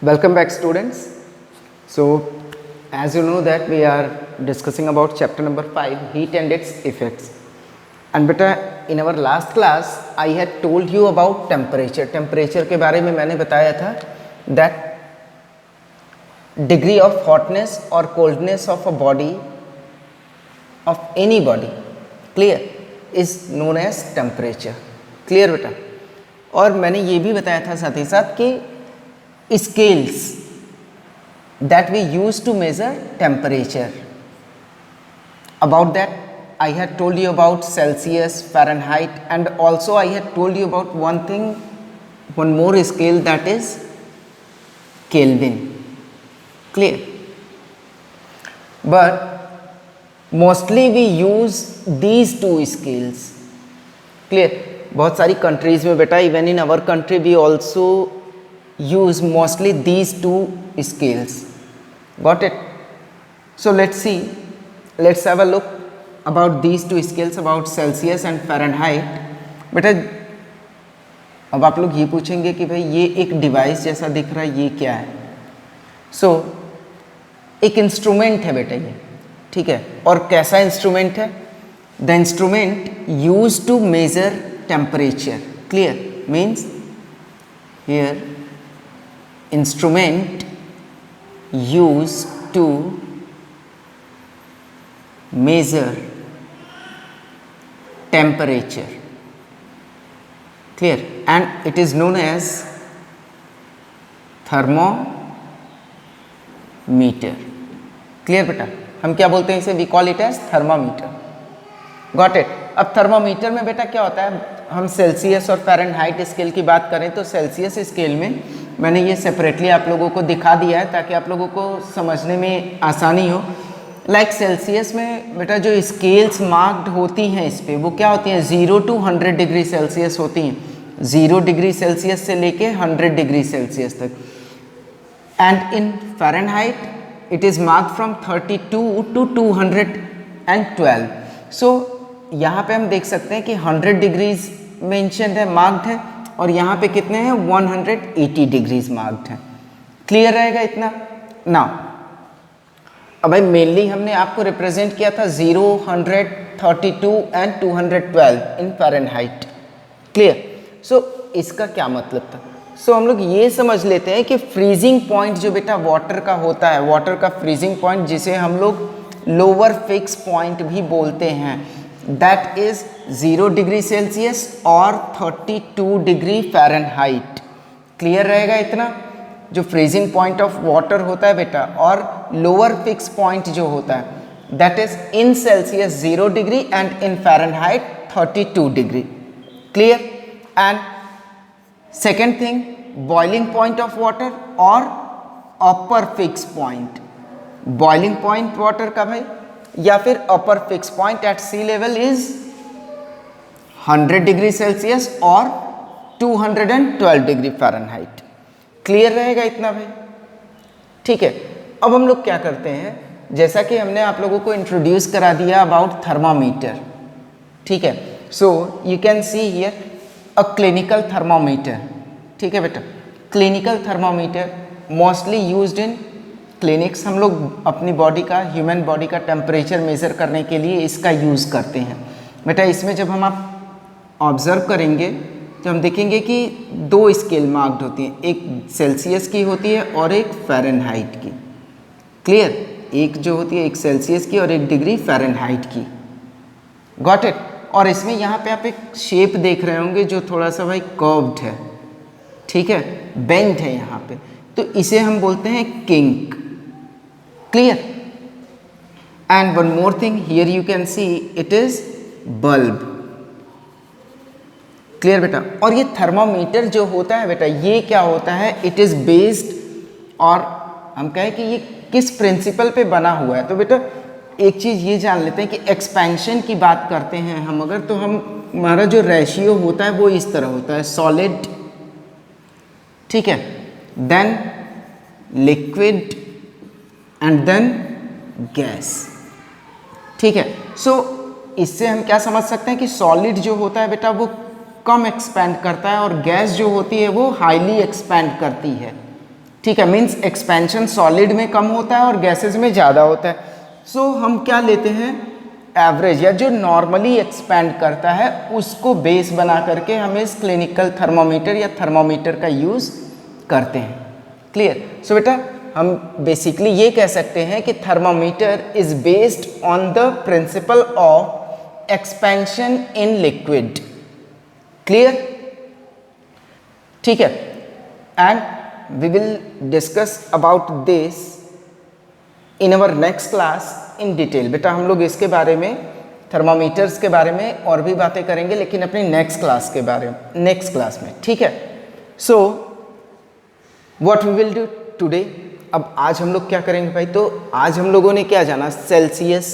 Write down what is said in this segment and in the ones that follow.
Welcome back, students. So as you know that we are discussing about chapter number 5, heat and its effects. And beta, in our last class I had told you about temperature के बारे में मैंने बताया था that degree of hotness or coldness of a body, of any body, clear, is known as temperature. Clear बेटा? और मैंने ये भी बताया था साथ ही साथ कि scales that we use to measure temperature. About that I had told you about Celsius, Fahrenheit, and also I had told you about one more scale, that is Kelvin. Clear? But mostly we use these two scales. Clear? बहुत सारी countries में बेटा, even in our country we also use mostly these two scales. Got it? So let's have a look about these two scales, about Celsius and Fahrenheit. बेटा अब आप लोग ये पूछेंगे कि भाई ये एक डिवाइस जैसा दिख रहा है, ये क्या है? सो एक इंस्ट्रूमेंट है बेटा ये, ठीक है? और कैसा इंस्ट्रूमेंट है? The instrument use to measure temperature. Clear? Means here instrument used to measure temperature. Clear? And it is known as thermometer. Clear बेटा? हम क्या बोलते हैं इसे? We call it as thermometer. Got it? अब थर्मामीटर में बेटा क्या होता है? हम सेल्सियस और फ़ारेनहाइट स्केल की बात करें तो सेल्सियस स्केल में मैंने ये सेपरेटली आप लोगों को दिखा दिया है ताकि आप लोगों को समझने में आसानी हो. लाइक सेल्सियस में बेटा जो स्केल्स मार्क्ड होती हैं इस पर, वो क्या होती हैं? 0 to 100 डिग्री सेल्सियस होती हैं. 0 डिग्री सेल्सियस से लेके 100 डिग्री सेल्सियस तक. And in Fahrenheit it is marked from 32 to 212. सो यहाँ पे हम देख सकते हैं कि 100 डिग्रीज मेंशन है, मार्क्ड है, और यहाँ पे कितने हैं? 180 डिग्रीज मार्क्ड है. क्लियर रहेगा इतना? नाउ अब भाई मेनली हमने आपको रिप्रेजेंट किया था 0, 100, 32 एंड 212 इन फ़ारेनहाइट. क्लियर? सो इसका क्या मतलब था? सो हम लोग ये समझ लेते हैं कि फ्रीजिंग पॉइंट जो बेटा वाटर का होता है, वाटर का फ्रीजिंग पॉइंट जिसे हम लोग लोअर फिक्स पॉइंट भी बोलते हैं, that is 0 डिग्री सेल्सियस और 32 डिग्री फ़ारेनहाइट. क्लियर रहेगा इतना? जो फ्रीजिंग पॉइंट ऑफ वाटर होता है बेटा और लोअर फिक्स पॉइंट जो होता है, that is in Celsius 0 degree and in Fahrenheit 32 degree. Clear? And second thing, boiling point of water और upper fix point. Boiling point water का भाई या फिर upper fix point at sea level is 100 degree Celsius और 212 degree Fahrenheit. Clear रहेगा इतना भाई? ठीक है. अब हम लोग क्या करते हैं, जैसा कि हमने आप लोगों को इंट्रोड्यूस करा दिया अबाउट थर्मामीटर. ठीक है? So you can see here a clinical thermometer. ठीक है बेटा? Clinical thermometer mostly used in clinics. हम लोग अपनी बॉडी का, ह्यूमन बॉडी का टेम्परेचर मेज़र करने के लिए इसका यूज़ करते हैं बेटा. इसमें जब हम आप ऑब्ज़र्व करेंगे तो हम देखेंगे कि 2 स्केल मार्क्ड होती हैं, एक सेल्सियस की होती है और एक फ़ारेनहाइट की. क्लियर? एक जो होती है एक सेल्सियस की और एक डिग्री फ़ारेनहाइट की. Got it? और इसमें यहाँ पे आप एक शेप देख रहे होंगे जो थोड़ा सा भाई कर्व्ड है. ठीक है? बेंड है यहाँ पे, तो इसे हम बोलते हैं kink. Clear? And one more thing, here you can see it is bulb. Clear बेटा? और ये थर्मामीटर जो होता है बेटा, ये क्या होता है? It is based, और हम कहें कि ये किस प्रिंसिपल पे बना हुआ है. तो बेटा एक चीज़ ये जान लेते हैं कि एक्सपेंशन की बात करते हैं हम अगर, तो हमारा जो रेशियो होता है वो इस तरह होता है, सॉलिड, ठीक है, then liquid and then gas. ठीक है? सो इससे हम क्या समझ सकते हैं कि सॉलिड जो होता है बेटा वो कम एक्सपैंड करता है और गैस जो होती है वो हाईली एक्सपैंड करती है. ठीक है, मीन्स एक्सपेंशन सॉलिड में कम होता है और गैसेज में ज़्यादा होता है. सो हम क्या लेते हैं, एवरेज या जो नॉर्मली एक्सपैंड करता है उसको बेस बना करके हम इस क्लिनिकल थर्मोमीटर या थर्मोमीटर का यूज़ करते हैं. क्लियर. सो बेटा हम बेसिकली ये कह सकते हैं कि thermometer is based on the principle of expansion in liquid. Clear. ठीक है. And we will discuss about this in our next class in detail. बेटा हम लोग इसके बारे में, थर्मामीटर्स के बारे में और भी बातें करेंगे, लेकिन अपनी नेक्स्ट क्लास के बारे में, नेक्स्ट क्लास में. ठीक है. So what we will do today. अब आज हम लोग क्या करेंगे भाई, तो आज हम लोगों ने क्या जाना, सेल्सियस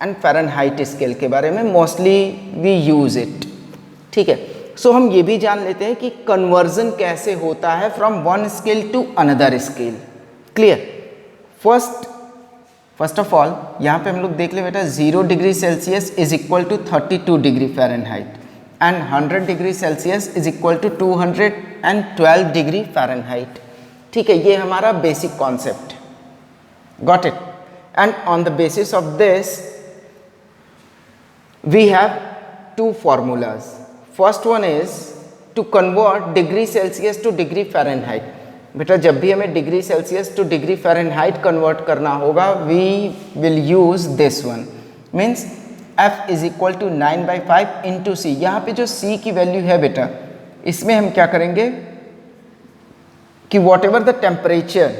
एंड फ़ारेनहाइट स्केल के बारे में. Mostly we use it. ठीक है. सो हम ये भी जान लेते हैं कि कन्वर्जन कैसे होता है from one scale to another scale. Clear. First of all यहाँ पे हम लोग देख ले बेटा, 0 degree Celsius is equal to 32 degree Fahrenheit and 100 degree Celsius is equal to 212 degree Fahrenheit. ठीक है, ये हमारा basic concept. Got it. And on the basis of this we have two formulas. First one is to convert degree Celsius to degree Fahrenheit. बेटा जब भी हमें degree Celsius to degree Fahrenheit convert करना होगा, we will use this one. Means F is equal to 9/5 into C. यहाँ पे जो C की वैल्यू है बेटा, इसमें हम क्या करेंगे कि whatever the temperature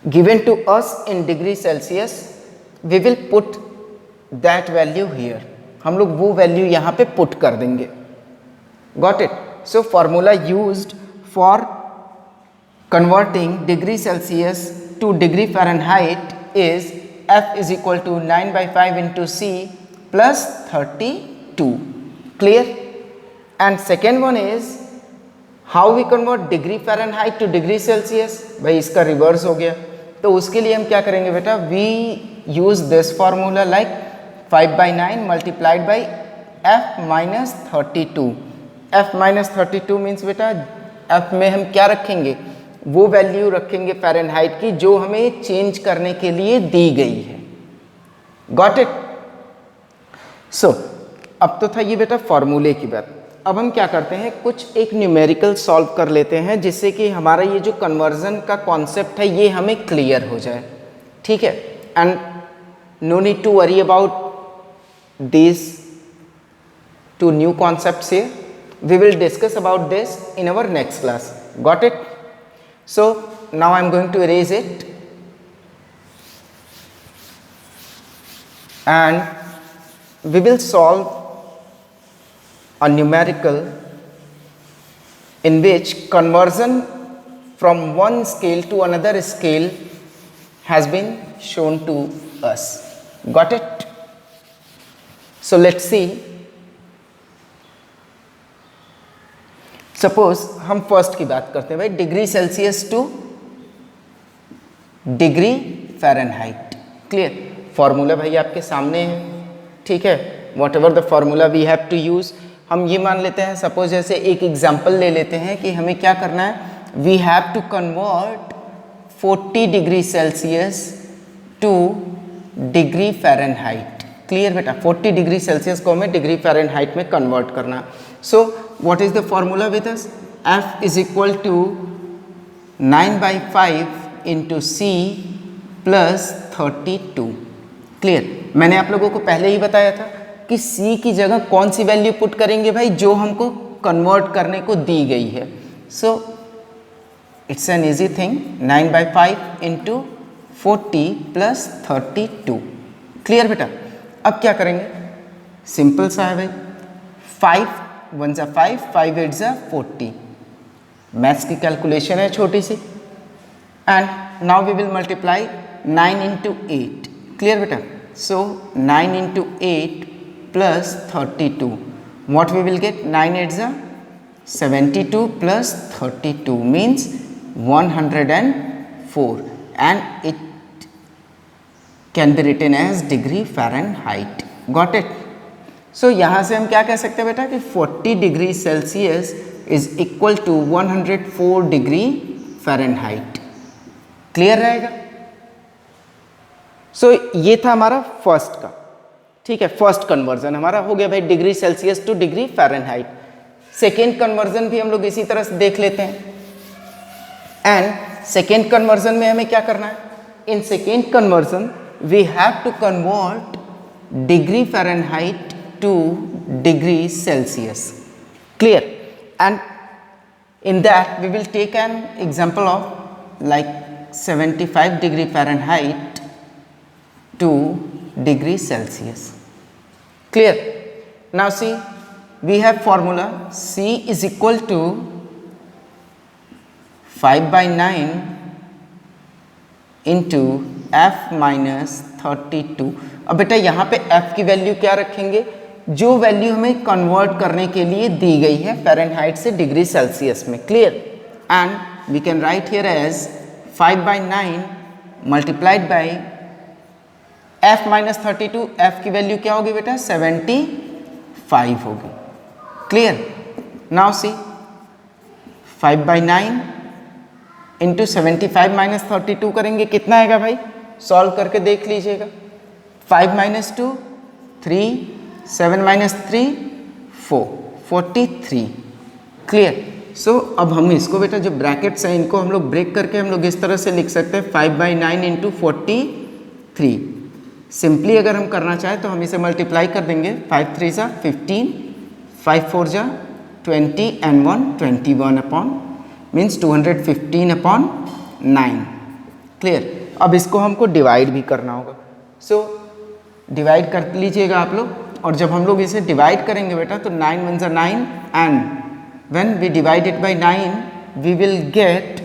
given to us in degree Celsius, we will put that value here. हम लोग वो वैल्यू यहाँ पे पुट कर देंगे. Got it. So formula used for converting degree Celsius to degree Fahrenheit is F is equal to 9/5 into C plus 32. Clear? And second one is how we convert degree Fahrenheit to degree Celsius. भाई इसका reverse हो गया, तो उसके लिए हम क्या करेंगे बेटा, we use this formula like 5/9 multiplied by F minus 32. F minus 32 means बेटा F में हम क्या रखेंगे, वो वैल्यू रखेंगे फ़ारेनहाइट की जो हमें चेंज करने के लिए दी गई है. Got it. सो अब तो था ये बेटा फॉर्मूले की बात. अब हम क्या करते हैं, कुछ एक न्यूमेरिकल सॉल्व कर लेते हैं जिससे कि हमारा ये जो कन्वर्जन का कॉन्सेप्ट है ये हमें क्लियर हो जाए. ठीक है. And no need to worry about these two new concepts here. We will discuss about this in our next class. Got it? So now I am going to erase it and we will solve a numerical in which conversion from one scale to another scale has been shown to us. Got it? So let's see. Suppose हम first की बात करते हैं भाई, degree Celsius to degree Fahrenheit. Clear. Formula भाई आपके सामने है. ठीक है. Whatever the formula we have to use. हम ये मान लेते हैं, सपोज जैसे एक एग्जाम्पल ले लेते हैं कि हमें क्या करना है, we have to convert 40 degree Celsius to degree Fahrenheit. Clear बेटा. 40 डिग्री सेल्सियस को हमें डिग्री फ़ारेनहाइट में कन्वर्ट करना. So what is the formula with us, F is equal to 9/5 into C plus 32. Clear. मैंने आप लोगों को पहले ही बताया था कि C की जगह कौन सी वैल्यू पुट करेंगे भाई, जो हमको कन्वर्ट करने को दी गई है. So it's an easy thing. 9/5 into 40 plus 32. Clear बेटा. अब क्या करेंगे, सिंपल सा है भाई. 5 1 जा 5, 5 8 जा 40. मैथ्स की कैलकुलेशन है छोटी सी. And now we will multiply 9 into 8. Clear बेटा. So 9 into 8 plus 32. What we will get, 9 8 जा 72 plus 32 means 104 and it can be written as degree Fahrenheit. Got it? So यहाँ से हम क्या कह सकते हैं बेटा कि 40 degree Celsius is equal to 104 degree Fahrenheit. Clear रहेगा? सो ये था हमारा फर्स्ट का, ठीक है, फर्स्ट कन्वर्जन हमारा हो गया भाई degree Celsius to degree Fahrenheit. Second conversion भी हम लोग इसी तरह से देख लेते हैं। एंड सेकेंड कन्वर्जन में हमें क्या करना है? In second conversion we have to convert degree Fahrenheit to degree Celsius. Clear? And in that we will take an example of like 75 degree Fahrenheit to degree Celsius. Clear? Now see, we have formula C is equal to 5/9 into F minus 32। अब बेटा यहाँ पे F की value क्या रखेंगे? जो value हमें convert करने के लिए दी गई है फ़ारेनहाइट से डिग्री सेल्सियस में। Clear? And we can write here as 5/9 multiplied by F minus 32। F की वैल्यू क्या होगी बेटा? 75 होगी। Clear? Now C 5/9 into 75 minus 32 करेंगे, कितना आएगा भाई? सॉल्व करके देख लीजिएगा। 5 माइनस 2 3, 7 माइनस 3 4, 43। क्लियर? सो अब हम इसको बेटा जो ब्रैकेट्स हैं इनको हम लोग ब्रेक करके हम लोग इस तरह से लिख सकते हैं 5/9 इंटू 43। सिंपली अगर हम करना चाहें तो हम इसे मल्टीप्लाई कर देंगे। 5 3 जा 15, 5 4 जा 20 and 1 21 upon means 215 upon 9। Clear? अब इसको हमको डिवाइड भी करना होगा। सो डिवाइड कर लीजिएगा आप लोग। और जब हम लोग इसे डिवाइड करेंगे बेटा तो 9 1 जा 9 and when we divide it by 9 we will get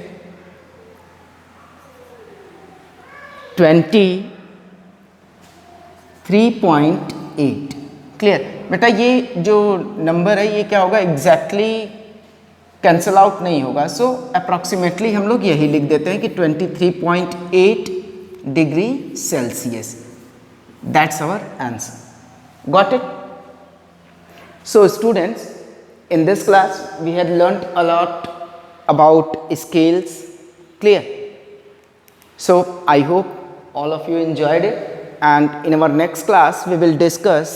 23.8। Clear? बेटा ये जो नंबर है ये क्या होगा? एग्जैक्टली कैंसल आउट नहीं होगा। सो अप्रॉक्सीमेटली हम लोग यही लिख देते हैं कि 23.8 degree Celsius. That's our answer. Got it? So students, in this class we had learnt a lot about scales. Clear? So I hope all of you enjoyed it, and in our next class we will discuss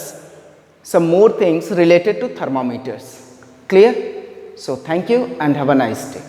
some more things related to thermometers. Clear? So thank you and have a nice day.